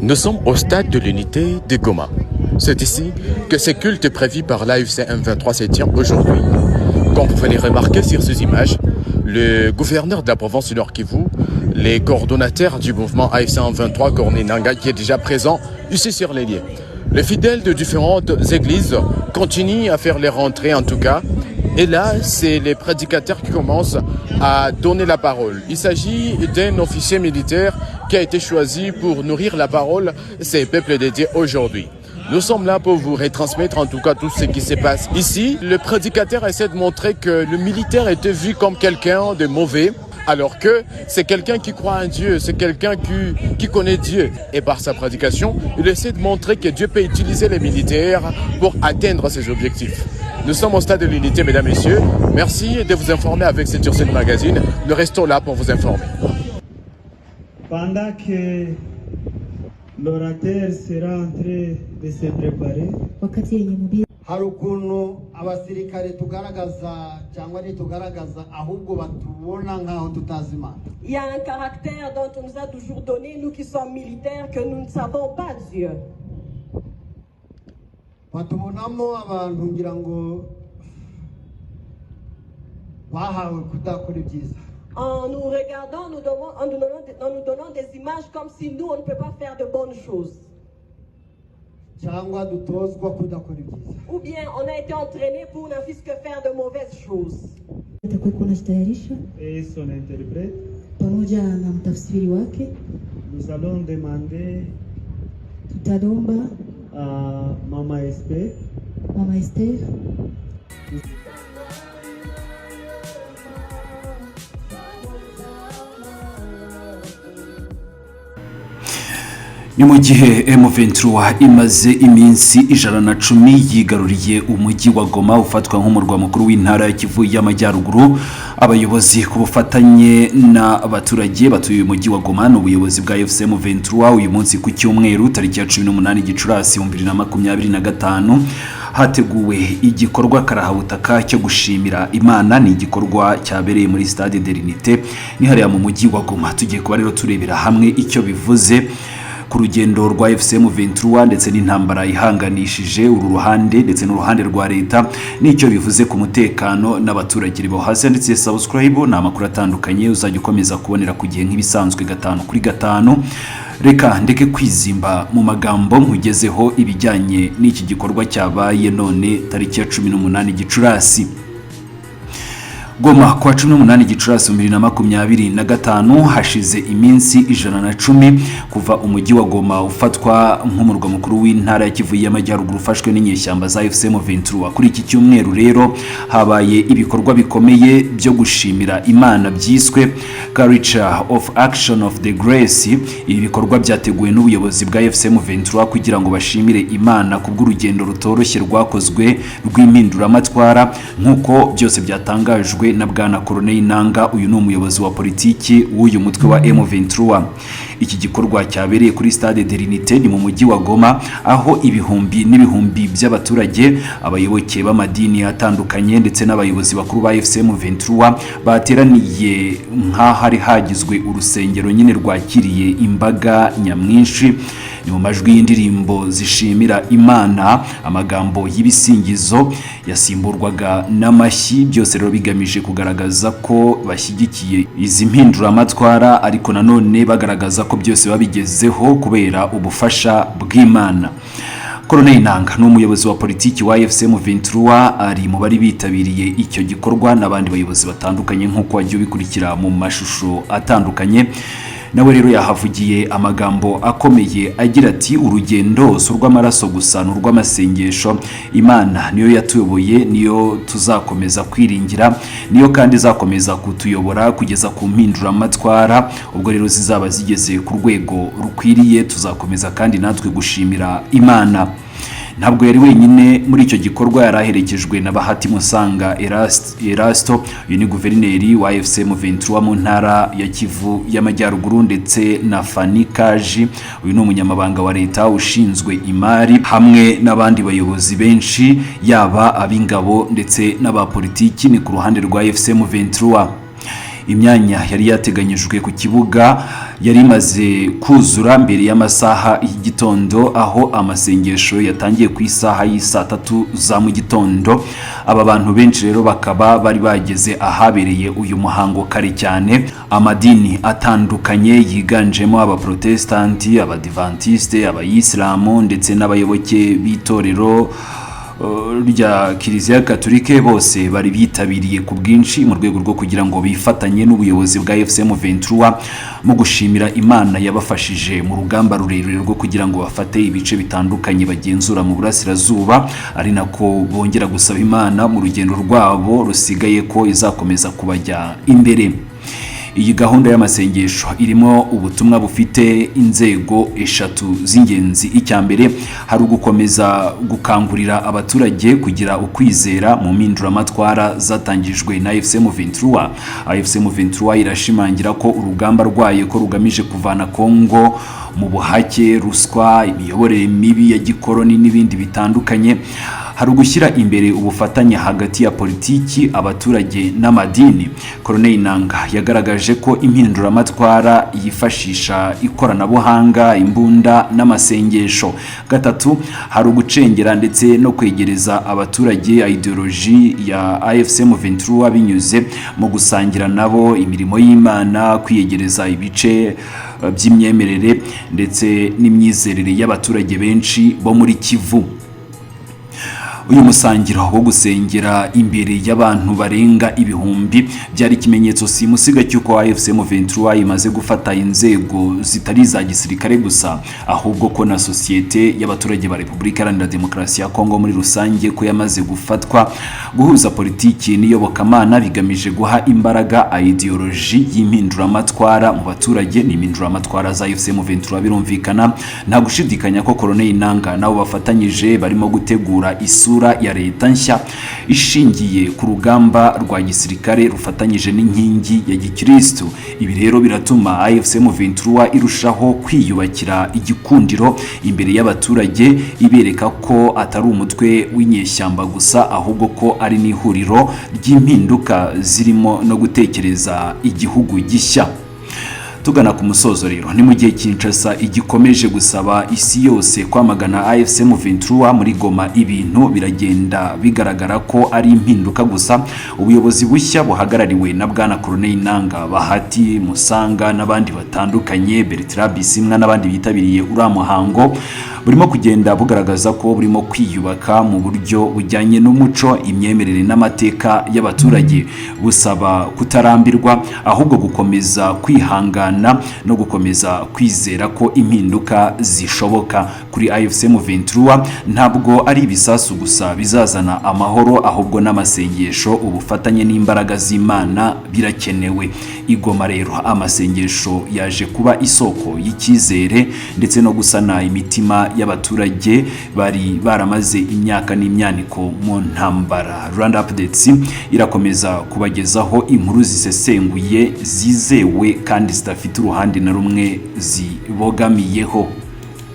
Nous sommes au stade de l'unité de Goma. C'est ici que ce culte prévu par l'AFC M23 se tient aujourd'hui. Comme vous pouvez les remarquer sur ces images, le gouverneur de la province du Nord Kivu, les coordonnateurs du mouvement AFC M23, Corneille Nangaa, qui est déjà présent ici sur les lieux. Les fidèles de différentes églises continuent à faire les rentrées en tout cas. Et là, c'est les prédicateurs qui commencent à donner la parole. Il s'agit d'un officier militaire qui a été choisi pour nourrir la parole ces peuples dédiés aujourd'hui. Nous sommes là pour vous retransmettre en tout cas tout ce qui se passe ici. Le prédicateur essaie de montrer que le militaire était vu comme quelqu'un de mauvais, alors que c'est quelqu'un qui croit en Dieu, c'est quelqu'un qui connaît Dieu. Et par sa prédication, il essaie de montrer que Dieu peut utiliser les militaires pour atteindre ses objectifs. Nous sommes au stade de l'unité, mesdames, messieurs. Merci de vous informer avec cette Ursen Magazine. Nous restons là pour vous informer. Pendant que l'orateur sera en train de se préparer, hari ukuntu abasirikare tugaragaza cyangwa ntitugaragaza ahubwo batubona nk'aho tutazi Imana. Il y a un caractère dont on nous a toujours donné, nous qui sommes militaires, que nous ne savons pas Dieu. Batubonamo abantu ngira ngo bahawe kudakora ibyiza. En nous regardant, en nous donnant des images comme si nous, on ne peut pas faire de bonnes choses. Ou bien on a été entraîné pour ne fût-ce que faire de mauvaises choses. Et son interprète, pamoja na mtafsiri wake, nous allons demander tutaomba à Mama Esther, ni mu gihe M23 imaze iminsi 110 yigaruriye umujyi wa Goma ufatwa nk'umurwa mukuru w'intara ya Kivu y'Amajyaruguru. Abayobozi ku bufatanye n'abaturage batuye umujyi wa Goma n'ubuyobozi bwa FC M23 uyu munsi ku cyumweru tariki ya 18 Gicurasi 2025 hateguwe igikorwa karahabutaka cyo gushimira Imana. Ni igikorwa cyabereye muri Stade de l'Unité ni hariya mu mujyi wa Goma. Tugiye kuba rero turebera hamwe icyo bivuze ku rugendo rwa FCM 23 ndetse n'intambara ihanganishije uru ruhande ndetse n'uruhande rwa leta n'icyo bivuze ku mutekano n'abaturage bo hasi. Ndetse subscribe na makuru atandukanye uzajya ukomeza kubonera ku gihe nk'ibisanzwe 5/5. Reka ndeke kwizimba mu magambo nkugezeho ibijyanye n'iki gikorwa cyabaye none tariki ya 18 Gicurasi. Goma kwa 18 Gicurasi 2025 hashize iminsi 110 kuva umujyi wa Goma ufatwa nk'umurwa mukuru w'intara ya Kivu y'Amajyaruguru ufashwe n'inyeshyamba za FCM 23. Kuri iki cyumweru rero habaye ibikorwa bikomeye byo gushimira Imana byiswe Culture of Action of the Grace. Ibi bikorwa byateguwe n'ubuyobozi bwa FCM 23 kugira ngo bashimire Imana kubw'urugendo rutoroshye rwakozwe rw'impinduramatwara nk'uko byose byatangajwe na bwana Corneille Nangaa. Uyu ni umuyobozi wa politiki w'uyu mutwe wa M23. Iki gikorwa cyabereye kuri Stade de l'Unité ni mu mujyi wa Goma, aho ibihumbi n'ibihumbi by'abaturage, abayoboke b'amadini atandukanye ndetse n'abayobozi bakuru ba FCM 23 bateraniye nk'ahari hagizwe urusengero nyine rwakiriye imbaga nyamwinshi. Ni mu majwi y'indirimbo zishimira Imana, amagambo y'ibisingizo yasimburwaga n'amashyi, byose rero bigamije kugaragaza ko bashyigikiye izi mpinduramatwara, ariko nanone bagaragaza ko byose babigezeho kubera ubufasha bw'Imana. Corneille Nangaa ni umuyobozi wa politiki wa FCM 23 ari mu bari bitabiriye icyo gikorwa n'abandi bayobozi batandukanye nk'uko wagiye bikurikira mu mashusho atandukanye. Nawe rero yahavugiye amagambo akomeye agira ati urugendo si urw'amaraso gusa n'urw'amasengesho. Imana niyo yatuyoboye, niyo tuzakomeza kwiringira, niyo kandi izakomeza kutuyobora kugeza ku mpinduramatwara. Ubwo rero zizaba zigeze ku rwego rukwiriye tuzakomeza kandi natwe gushimira Imana. Ntabwo yari wenyine muri icyo gikorwa, yaraherekejwe na Bahati Musanga Erasto, uyu ni guverineri wa FCM 23 mu ntara ya Kivu y'Amajyaruguru, ndetse na Fani Kaji, uyu ni umunyamabanga wa leta ushinzwe imari, hamwe n'abandi bayobozi benshi yaba ab'ingabo ndetse n'abapolitiki. Ni ku ruhande rwa FCM 23. imyanya yari yateganyijwe ku kibuga yari imaze kuzura mbere y'amasaha y'igitondo, aho amasengesho yatangiye ku isaha y'isa 3 za mu gitondo. Aba bantu benshi rero bakaba bari bageze ahabereye uyu muhango kare cyane. Amadini atandukanye yiganjemo abaprotestanti, abadivantiste, abayisilamu ndetse n'abayoboke b'itorero rya Kiliziya Katolike bose bari bitabiriye ku bwinshi mu rwego rwo kugira ngo bifatanye n'ubuyobozi bwa FCM 23 mu gushimira Imana yabafashije mu rugamba rurerure rwo kugira ngo bafate ibice bitandukanye bagenzura mu burasirazuba, ari nako bongera gusaba Imana mu rugendo rwabo rusigaye ko izakomeza kubajya imbere. Iyi gahunda y'amasengesho irimo ubutumwa bufite inzego eshatu z'ingenzi. Icyambere hari gukomeza gukangurira abaturage kugira ukwizera mu mpinduramatwara zatangijwe na FCM 23. FCM 23 irashimangira ko urugamba rwayo ko rugamije kuvana Kongo mu buhake, ruswa, imiyoborere mibi ya gikoroni n'ibindi bitandukanye. Hari gushyira imbere ubufatanye hagati ya politiki, abaturage n'amadini. Colonel Nanga yagaragaje ko impinduramatwara yifashisha ikoranabuhanga, imbunda n'amasengesho. Gatatu, hari ugucengera ndetse no kwegereza abaturage ideology ya AFCM 23 binyuze mu gusangira nabo imirimo y'Imana, kwiyegereza ibice by'imyemerere ndetse n'imyizerere y'abaturage benshi bo muri Kivu. Uyu musangiro wo gusengera imbere y'abantu barenga ibihumbi byari ikimenyetso simusiga cy'uko AFCM 23 imaze gufata inzego zitari za gisirikare gusa, ahubwo ko na societe y'abaturage ba Repubulika Iharanira Demokarasi ya Kongo muri rusange ko yamaze gufatwa. Guhuza politiki n'iyobokamana bigamije guha imbaraga ideology y'impinduramatwara mu baturage. Ni impinduramatwara za AFCM 23 birumvikana. Nta gushidikanya ko Colonel Nanga nabo bafatanyije barimo gutegura isura ya leta nshya ishingiye ku rugamba rwa gisirikare rufatanyije n'inkingi ya gikristo. Ibi rero biratuma AFCM 23 irushaho kwiyubakira igikundiro imbere y'abaturage, ibereka ko atari umutwe w'inyeshyamba gusa, ahubwo ko ari n'ihuriro ry'impinduka zirimo no gutekereza igihugu gishya. Tugana ku musozo rero, ni mu gihe Kinshasa igikomeje gusaba isi yose kwamagana AFCM 23 muri Goma, ibintu biragenda bigaragara ko ari impinduka gusa. Ubuyobozi bushya buhagarariwe na bwana Colonel Nanga, Bahati Musanga n'abandi batandukanye, Bertrand Bisimwa n'abandi bitabiriye uriya muhango, burimo kugenda bugaragaza ko burimo kwiyubaka mu buryo bujyanye n'umuco, imyemerere n'amateka y'abaturage. Busaba kutarambirwa, ahubwo gukomeza kwihangana no gukomeza kwizera ko impinduka zishoboka. Kuri AFCM 23 ntabwo ari ibisasu gusa bizazana amahoro, ahubwo n'amasengesho, ubufatanye n'imbaraga z'Imana birakenewe. Igoma rero amasengesho yaje kuba isoko y'icyizere ndetse no gusana imitima y'abaturage bari baramaze imyaka n'imyaniko mu ntambara. Rwanda Updates irakomeza kubagezaho inkuru zisesenguye, zizewe kandi zidafite uruhande na rumwe zibogamiyeho.